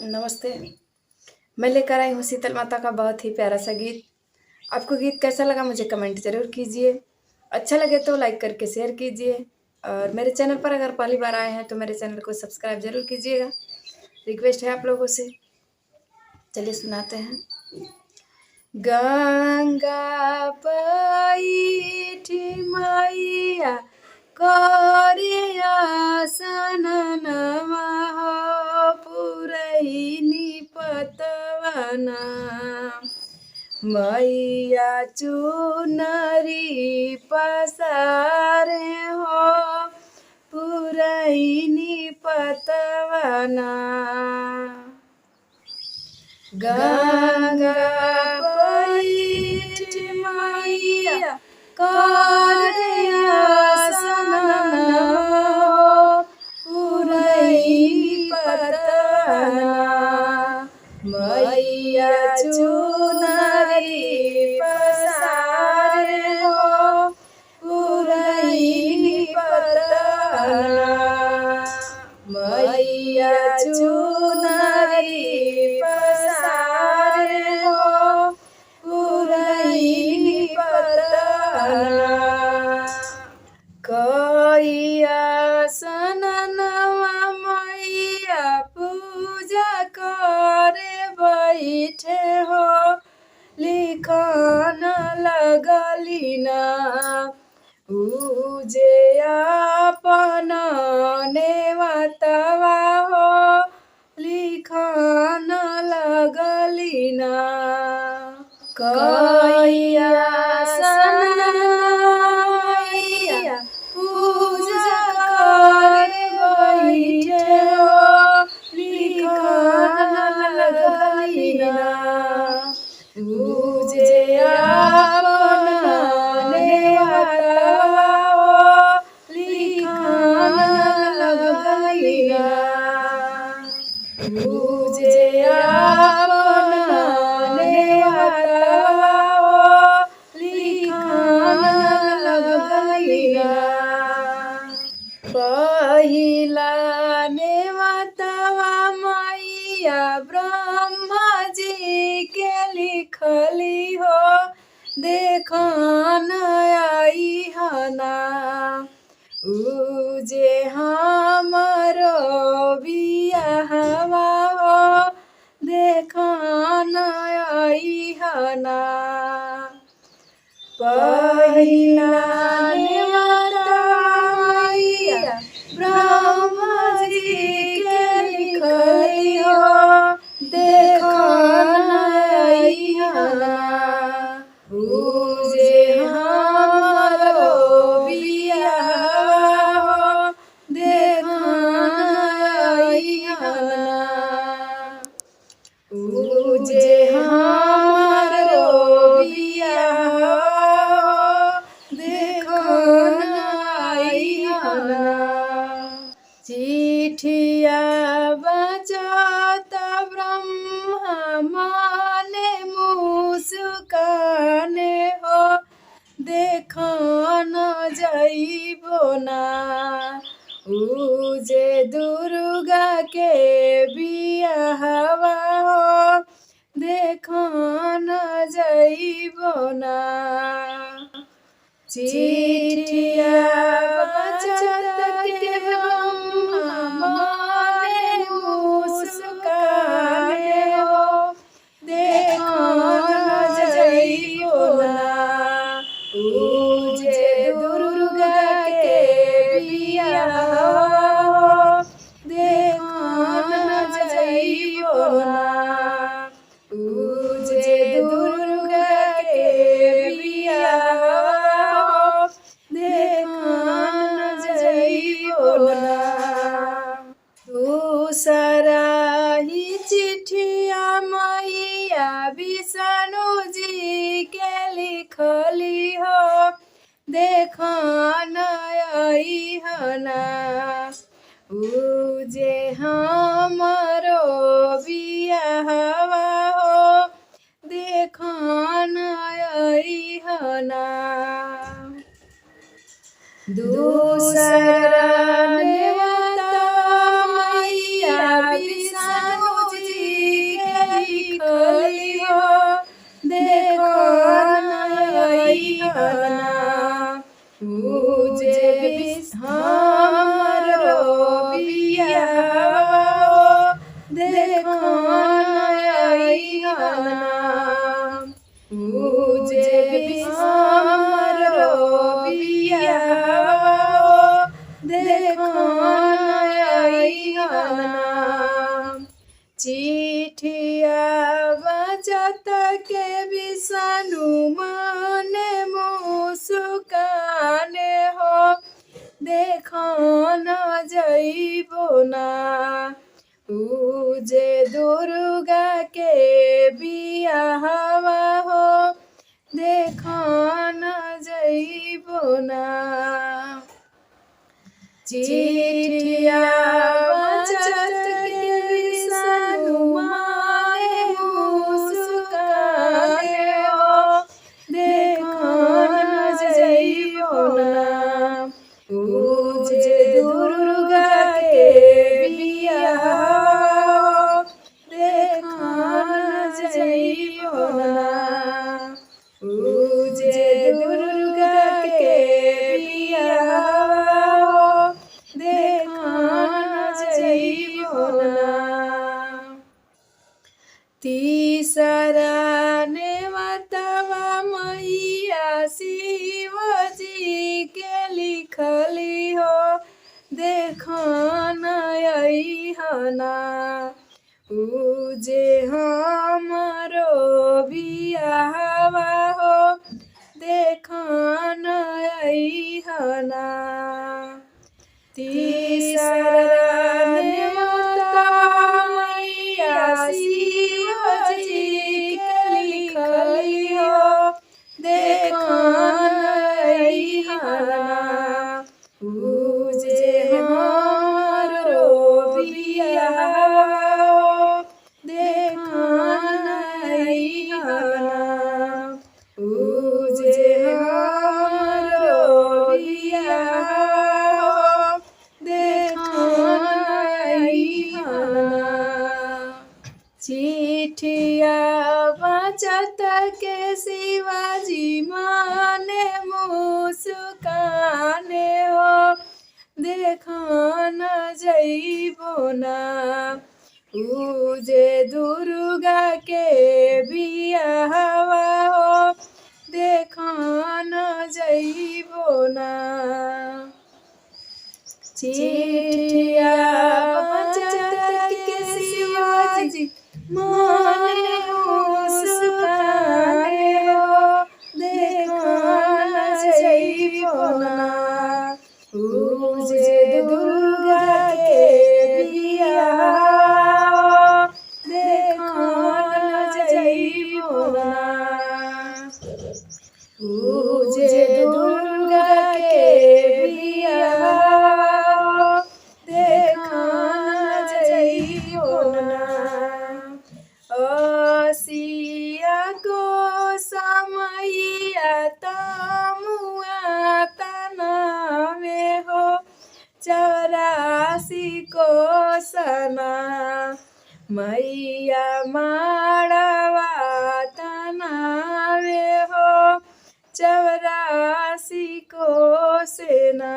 नमस्ते। मैं लेकर आई हूँ शीतल माता का बहुत ही प्यारा सा गीत। आपको गीत कैसा लगा मुझे कमेंट ज़रूर कीजिए। अच्छा लगे तो लाइक करके शेयर कीजिए और मेरे चैनल पर अगर पहली बार आए हैं तो मेरे चैनल को सब्सक्राइब ज़रूर कीजिएगा। रिक्वेस्ट है आप लोगों से। चलिए सुनाते हैं। गंगा पैठी मैया करिया सननवा हो पुरैनी पतवना मैया चुनरी पसारे हो पुरैनी पतवना गंगा पैठ मैया करिया सननवा हो पुरैनी पतवना मैया चुनरी पसारे हो पुरैनी पतवना मैया चुनरी पसारे हो पुरैनी पतवना कहिया सननवा मैया पूजा करे बैठे हो लिखन लगली ना उजे अपन नेवतवा हो लिखन लगली ना कहिया सननवा मैया पूजा करे बैठे हो लिखन लगली ना उजे अपन नेवतवा हो लिखन लगली ना उजे अपन नेवतवा हो लिखन लगली ना पहिला नेवतवा मैया ब्रह्मा जी के लिखली हो देखन आई हना उजे हमरो बियाहवा हो देखन आई हना पहिला नेवतवा मैया ब्रह्मा जी के लिखली हो देखन आई हना उजे हमरो बियाहवा हो देखन आई हना उजे हमरो बियाहवा हो देखन आई हना चिठिया बजत ब्रह्मा माने मुस्काने हो देखन जइबो ना उजे दुर्गा के बियाहवा हो देखन जइबो ना चिठिया बजत के ब्रह्मा माने मुस्काने हो देखन जइबो ना उजे दुर्गा के बियाहवा हो देखन जइबो ना उजे दुर्गा के बियाहवा हो देखन जइबो ना दूसरा ही चिठिया मैया विष्णु जी के लिखली हो देखन आई हना उजे हमरो बियाहवा हो देखन आई हना दूसरा नेवतवा मैया विष्णु जी चिठिया बचत के विषाणु माने मुस्काने हो देखा न जइबो ना उजे दुर्गा के बियाहवा हो देखा न जइबो ना चिठिया बचत के विषाणु माने मुस्काने हो देखा न जइबो ना उजे दुर्गा के बियाह देखा न जइबो ना उजे दुर्गा के बियाह देखा न जइबो ना तीसरा नेवतवा मैया शिवजी के लिखली हो देखा न अइहना उजे हमरो बियाहवा हो देखा न अइहना तीसरा नेवतवा मैया शिवजी के लिखली हो देखा न अइहना उजे हमरो बियाहवा देखा न अइहना उजे हमरो बियाहवा देखा न अइहना चिठिया बचत के शिवाजी माने मुस्काने हो देखा न जइबो ना उजे दुर्गा के बियाहवा हो देखा न जइबो ना चिठिया बचत के शिवाजी माने मुस्काने हो देखा न जइबो ना उजे दुर्गा के बियाह देखा न जइबो ना उजे दुर्गा के बियाह देखा न जइबो ना असिया को समैया तमुआ तनावे हो 84 को सना मैया माड़वा तनावे हो 84 को सेना